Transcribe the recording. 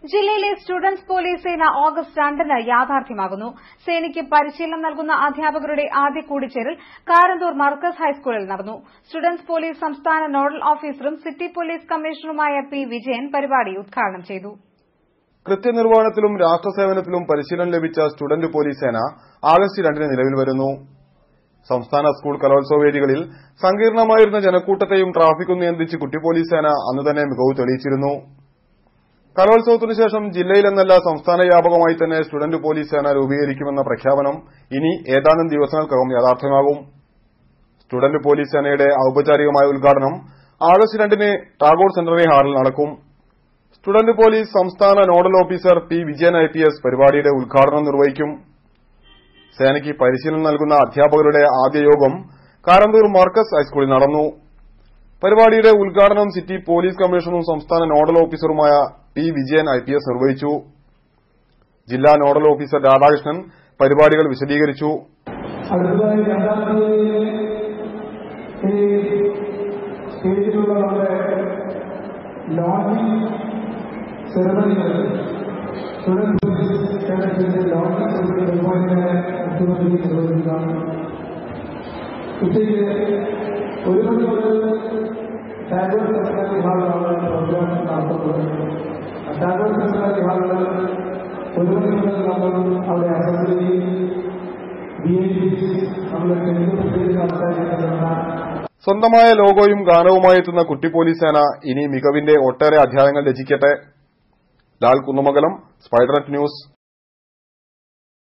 ജില്ലയിലെ students police സേന August 2-ന് യാഥാർത്ഥ്യമാകുന്നു. സേനയ്ക്ക് പരിശീലനം നൽകുന്ന അധ്യാപകരുടെ ആദ്യ കൂടിച്ചേരൽ കാരന്തൂർ മർക്കസ് ഹൈസ്കൂളിൽ നടന്നു. സ്റ്റുഡന്റ്സ് പോലീസ് സംസ്ഥാന നോഡൽ ഓഫീസറും സിറ്റി പോലീസ് കമ്മീഷണറുമായ പി. വിജയൻ പരിപാടി ഉദ്ഘാടനം ചെയ്തു. കൃത്യനിർവഹണത്തിലും രാഷ്ട്രസേവനത്തിലും പരിശീലനം ലഭിച്ച സ്റ്റുഡന്റ് പോലീസ് സേന ആഗസ്റ്റ് 2-ന് നിലവിൽ വരുന്നു. സംസ്ഥാന സ്കൂൾ കലോത്സവ വേദികളിൽ സങ്കീർണമായിരുന്ന ജനക്കൂട്ടത്തെയും ട്രാഫിക്കും നിയന്ത്രിച്ച് കുട്ടി പോലീസ് സേന അന്ന് തന്നെ മികവ് തെളിയിച്ചിരുന്നു. കലോത്സവത്തിനു ശേഷം ജില്ലയിലെന്നല്ല സംസ്ഥാന വ്യാപകമായി തന്നെ സ്റ്റുഡന്റ് പോലീസ് സേന രൂപീകരിക്കുമെന്ന പ്രഖ്യാപനം ഇനി ഏതാനും ദിവസങ്ങൾക്കകം യാഥാർത്ഥ്യമാകും. സ്റ്റുഡന്റ് പോലീസ് സേനയുടെ ഔപചാരികമായ ഉദ്ഘാടനം ആഗസ്റ്റ് 2-ന് ടാഗോർ സെന്റിനറി ഹാളിൽ നടക്കും. സ്റ്റുഡന്റ് പോലീസ് സംസ്ഥാന nodal officer P. Vijayan IPS പരിപാടിയുടെ ഉദ്ഘാടനം നിർവഹിക്കും. സേനയ്ക്ക് പരിശീലനം നൽകുന്ന അധ്യാപകരുടെ ആദ്യ യോഗം കാരന്തൂർ മർക്കസ് ഹൈസ്കൂളിൽ നടന്നു. പരിപാടിയുടെ ഉദ്ഘാടനം സിറ്റി പോലീസ് കമ്മീഷണറും സംസ്ഥാന നോഡൽ ഓഫീസറുമായ പി. വിജയൻ IPS നിർവഹിച്ചു. ജില്ലാ നോഡൽ ഓഫീസർ രാധാകൃഷ്ണൻ പരിപാടികൾ വിശദീകരിച്ചു. ഉച്ചയ്ക്ക് 1 മണി മുതൽ ടാഗോർ സെന്റിനറി ഹാളിലാണ് പ്രോഗ്രാം നടത്തുന്നത്. ടാഗോർ സെന്റിനറി ഹാളിൽ 1 മണി മുതൽ നമ്മൾ അവിടെ അസംബ്ലി നമ്മുടെ സംസാരിക്കുന്ന സ്വന്തമായ ലോഗോയും ഗാനവുമായി എത്തുന്ന കുട്ടി പോലീസ് സേന ഇനി മികവിന്റെ ഒട്ടേറെ അധ്യായങ്ങൾ രചിക്കട്ടെ. ലാൽ കുന്നമംഗലം, സ്പൈഡർനെറ്റ് ന്യൂസ്.